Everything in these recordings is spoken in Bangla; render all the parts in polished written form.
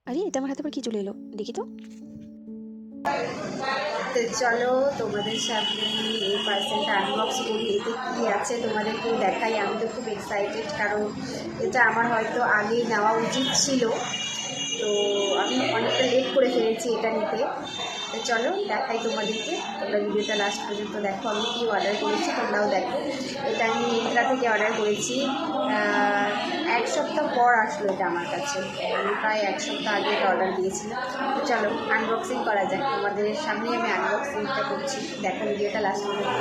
আরে এটা আমার হাতে আবার কি চলে এলো, দেখি তো। তো চলো তোমাদের সাথে এই পার্সেলটা আনবক্স করি, এতে কী আছে তোমাদেরকেও দেখাই। আমি তো খুব এক্সাইটেড, কারণ এটা আমার হয়তো আগেই নেওয়া উচিত ছিল, তো আমি অনেকটা লেট করে ফেলেছি এটা নিতে। তো চলো দেখাই তোমাদেরকে, তোমরা ভিডিওটা লাস্ট পর্যন্ত দেখো। আমি কী অর্ডার করেছি তোমরাও দেখো। এটা আমি মিন্ত্রা থেকে অর্ডার করেছি, 1 সপ্তাহ পর আসলো এটা আমার কাছে। আমি প্রায় 1 সপ্তাহ আগে এটা অর্ডার দিয়েছিলাম। তো চলো আনবক্সিং করা যাক, তোমাদের সামনেই আমি আনবক্সিংটা করছি, দেখো ভিডিওটা লাস্ট পর্যন্ত।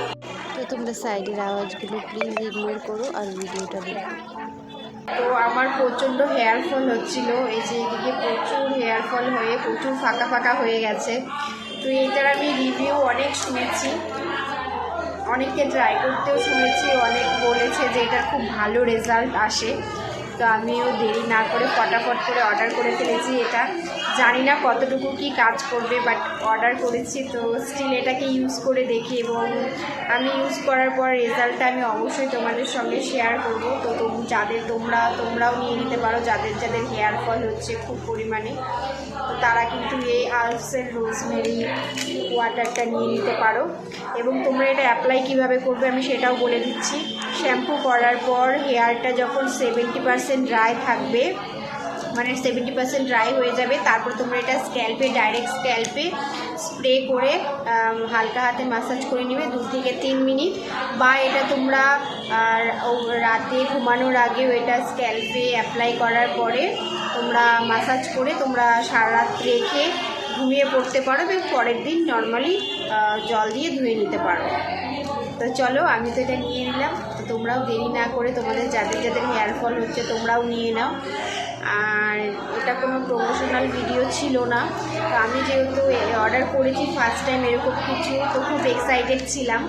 তো তোমরা সাইডের আওয়াজগুলো প্লিজ ইগনোর করো আর ভিডিওটা দেখো। তো আমার প্রচণ্ড হেয়ার ফল হচ্ছিলো, এই যে এদিকে প্রচুর হেয়ার ফল হয়ে প্রচুর ফাঁকা ফাঁকা হয়ে গেছে। তো এইটার আমি রিভিউ অনেক শুনেছি, অনেককে ট্রাই করতেও শুনেছি, অনেক বলেছে যে এটার খুব ভালো রেজাল্ট আসে। তো আমিও দেরি না করে ফটাফট করে অর্ডার করে ফেলেছি। এটা জানি না কতটুকু কি কাজ করবে, বাট অর্ডার করেছি, তো স্টিল এটাকে ইউজ করে দেখি, এবং আমি ইউজ করার পর রেজাল্টটা আমি অবশ্যই তোমাদের সঙ্গে শেয়ার করব। তো তোমরাও নিয়ে নিতে পারো, যাদের হেয়ার ফল হচ্ছে খুব পরিমাণে, তো তারা কিন্তু এই আলসের রোজমেরি ওয়াটারটা নিয়ে নিতে পারো। এবং তোমরা এটা অ্যাপ্লাই কীভাবে করবে আমি সেটাও বলে দিচ্ছি। শ্যাম্পু করার পর হেয়ারটা যখন 70% ড্রাই থাকবে, মানে 70% ড্রাই হয়ে যাবে, তারপর তোমরা এটা ডাইরেক্ট স্ক্যাল্পে স্প্রে করে হালকা হাতে ম্যাসাজ করে নেবে 2 থেকে 3 মিনিট। বা এটা তোমরা রাতে ঘুমানোর আগেও এটা স্ক্যাল্পে অ্যাপ্লাই করার পরে তোমরা ম্যাসাজ করে তোমরা সারা রাত রেখে ঘুমিয়ে পড়তে পারো, এবং পরের দিন নর্মালি জল দিয়ে ধুয়ে নিতে পারো। তো চলো আমি তো এটা নিয়ে নিলাম, তো তোমরাও দেরি না করে তোমাদের যাদের হেয়ার ফল হচ্ছে তোমরাও নিয়ে নাও। আর এটা কোনো প্রমোশনাল ভিডিও ছিল না, তো আমি যেহেতু অর্ডার করেছি ফার্স্ট টাইম এরকম কিছু, তো খুব এক্সাইটেড ছিলাম,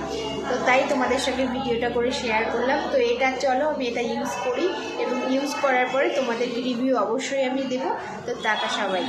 তো তাই তোমাদের সঙ্গে ভিডিওটা করে শেয়ার করলাম। তো এটা চলো আমি এটা ইউজ করি, এবং ইউজ করার পরে তোমাদেরকে রিভিউ অবশ্যই আমি দেবো। তো টাটা সবাই।